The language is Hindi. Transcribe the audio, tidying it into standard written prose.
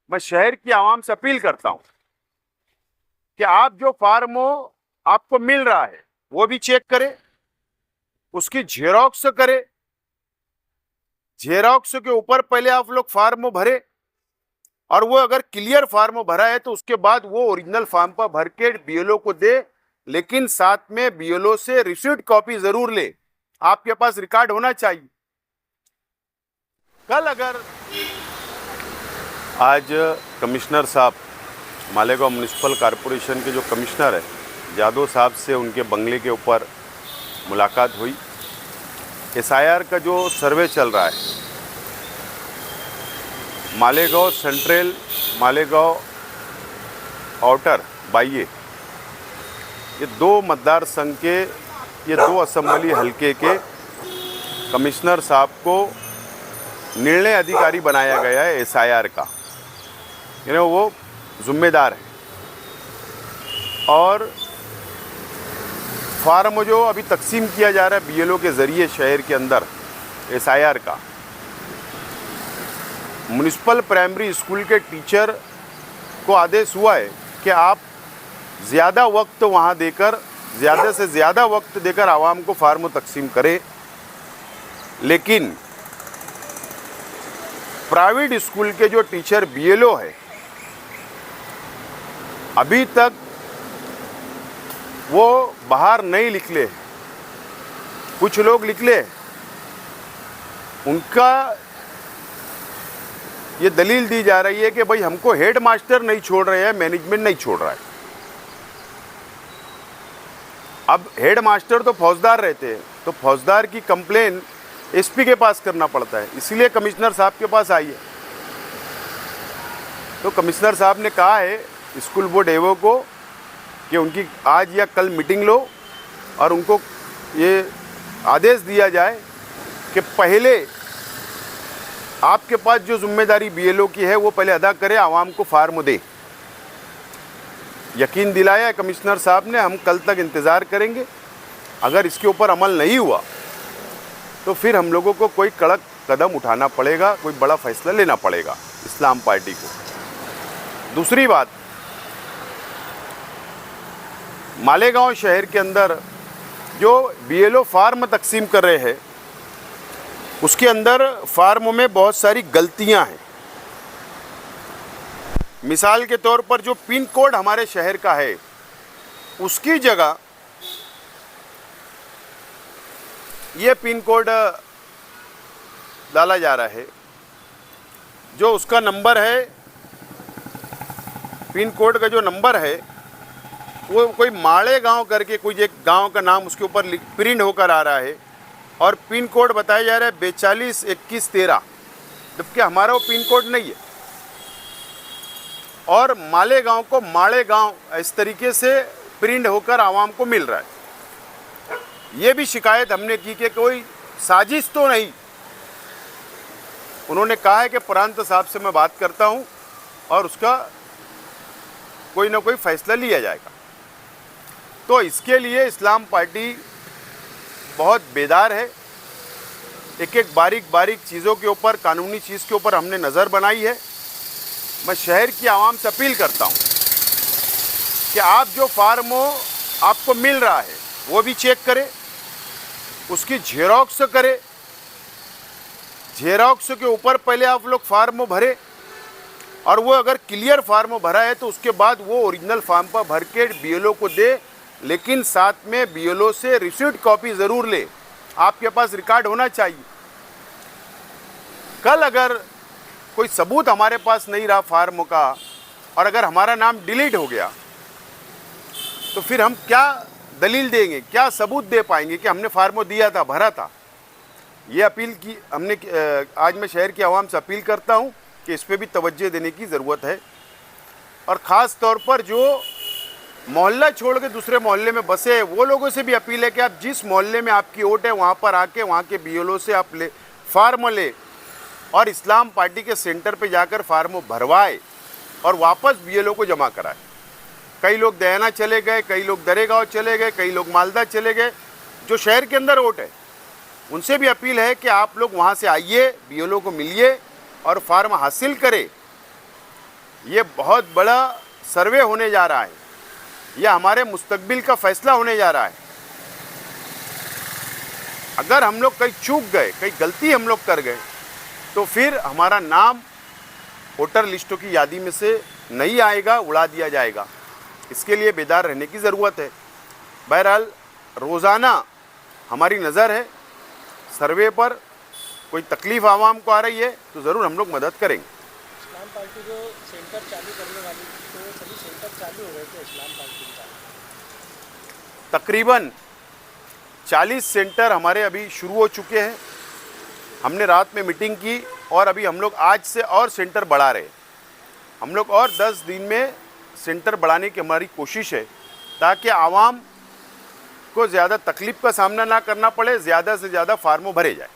मैं शहर की आवाम से अपील करता हूं कि आप जो फार्म आपको मिल रहा है वो भी चेक करें, उसकी जेरोक्स करें। जेरोक्स के ऊपर पहले आप लोग फार्म भरे, और वो अगर क्लियर फार्म भरा है तो उसके बाद वो ओरिजिनल फार्म पर भर के बीएलओ को दे, लेकिन साथ में बीएलओ से रिसीट कॉपी जरूर ले। आपके पास रिकॉर्ड होना चाहिए। कल अगर आज कमिश्नर साहब, मालेगांव म्युनिसिपल कॉरपोरेशन के जो कमिश्नर है यादव साहब से उनके बंगले के ऊपर मुलाकात हुई। एसआईआर का जो सर्वे चल रहा है, मालेगांव सेंट्रल, मालेगांव आउटर, बाइये, ये दो मतदार संघ के, ये दो असेंबली हलके के कमिश्नर साहब को निर्णय अधिकारी बनाया गया है एसआईआर का। वो जिम्मेदार है। और फार्म जो अभी तकसीम किया जा रहा है बीएलओ के ज़रिए शहर के अंदर एसआईआर का, म्युनिसिपल प्राइमरी स्कूल के टीचर को आदेश हुआ है कि आप ज़्यादा वक्त वहाँ देकर, ज़्यादा से ज़्यादा वक्त देकर आवाम को फार्म तकसीम करें। लेकिन प्राइवेट स्कूल के जो टीचर बीएलओ है, अभी तक वो बाहर नहीं निकले। कुछ लोग निकले, उनका ये दलील दी जा रही है कि भाई हमको हेड मास्टर नहीं छोड़ रहे हैं, मैनेजमेंट नहीं छोड़ रहा है। अब हेड मास्टर तो फौजदार रहते हैं, तो फौजदार की कंप्लेन एसपी के पास करना पड़ता है, इसीलिए कमिश्नर साहब के पास आई है। तो कमिश्नर साहब ने कहा है स्कूल बोर्ड एवो को कि उनकी आज या कल मीटिंग लो और उनको ये आदेश दिया जाए कि पहले आपके पास जो जिम्मेदारी बीएलओ की है वो पहले अदा करें, आवाम को फार्म दे। यकीन दिलाया है कमिश्नर साहब ने। हम कल तक इंतज़ार करेंगे। अगर इसके ऊपर अमल नहीं हुआ तो फिर हम लोगों को कोई कड़क कदम उठाना पड़ेगा, कोई बड़ा फैसला लेना पड़ेगा इस्लाम पार्टी को। दूसरी बात, मालेगांव शहर के अंदर जो बीएलओ फार्म तकसीम कर रहे हैं, उसके अंदर फार्म में बहुत सारी गलतियां हैं। मिसाल के तौर पर जो पिन कोड हमारे शहर का है, उसकी जगह ये पिन कोड डाला जा रहा है। जो उसका नंबर है, पिन कोड का जो नंबर है, वो कोई माड़े गांव करके कोई एक गांव का नाम उसके ऊपर प्रिंट होकर आ रहा है, और पिन कोड बताया जा रहा है 422113, जबकि हमारा वो पिन कोड नहीं है। और मालेगांव को माड़ेगांव इस तरीके से प्रिंट होकर आवाम को मिल रहा है। ये भी शिकायत हमने की कि कोई साजिश तो नहीं। उन्होंने कहा है कि प्रांत साहब से मैं बात करता हूं और उसका कोई ना कोई फैसला लिया जाएगा। तो इसके लिए इस्लाम पार्टी बहुत बेदार है। एक एक बारीक बारीक चीज़ों के ऊपर, कानूनी चीज़ के ऊपर हमने नज़र बनाई है। मैं शहर की आवाम से अपील करता हूं कि आप जो फार्म आपको मिल रहा है वो भी चेक करें, उसकी जेरोक्स करें। जेरोक्स के ऊपर पहले आप लोग फार्म भरे, और वो अगर क्लियर फार्म भरा है तो उसके बाद वो ओरिजिनल फार्म पर भर के बीएलओ को दे, लेकिन साथ में बीएलओ से रिसीट कॉपी ज़रूर ले। आपके पास रिकॉर्ड होना चाहिए। कल अगर कोई सबूत हमारे पास नहीं रहा फार्म का, और अगर हमारा नाम डिलीट हो गया, तो फिर हम क्या दलील देंगे, क्या सबूत दे पाएंगे कि हमने फार्म दिया था, भरा था। ये अपील की हमने। आज मैं शहर की आवाम से अपील करता हूँ कि इस पर भी तवज्जो देने की ज़रूरत है। और ख़ास तौर पर जो मोहल्ला छोड़ के दूसरे मोहल्ले में बसे, वो लोगों से भी अपील है कि आप जिस मोहल्ले में आपकी वोट है वहाँ पर आके वहाँ के बीएलओ से आप फार्म ले, और इस्लाम पार्टी के सेंटर पे जाकर फार्म भरवाए और वापस बीएलओ को जमा कराए। कई लोग दयाना चले गए, कई लोग दरेगांव चले गए, कई लोग मालदा चले गए। जो शहर के अंदर वोट है, उनसे भी अपील है कि आप लोग वहाँ से आइए, बीएलओ को मिलिए और फार्म हासिल करें। ये बहुत बड़ा सर्वे होने जा रहा है, यह हमारे मुस्तकबिल का फैसला होने जा रहा है। अगर हम लोग कहीं चूक गए, कहीं गलती हम लोग कर गए, तो फिर हमारा नाम वोटर लिस्टों की यादी में से नहीं आएगा, उड़ा दिया जाएगा। इसके लिए बेदार रहने की ज़रूरत है। बहरहाल रोज़ाना हमारी नज़र है सर्वे पर। कोई तकलीफ़ आवाम को आ रही है तो ज़रूर हम लोग मदद करेंगे। इस्लाम पार्टी जो सेंटर चालू करने वाली थी, तो वो सभी सेंटर चालू हो गए थे इस्लाम पार्टी का। तकरीबन 40 सेंटर हमारे अभी शुरू हो चुके हैं। हमने रात में मीटिंग की और अभी हम लोग आज से और सेंटर बढ़ा रहे हैं। हम लोग और 10 दिन में सेंटर बढ़ाने की हमारी कोशिश है, ताकि आवाम को ज़्यादा तकलीफ़ का सामना ना करना पड़े, ज़्यादा से ज़्यादा फार्मों भरे जाए।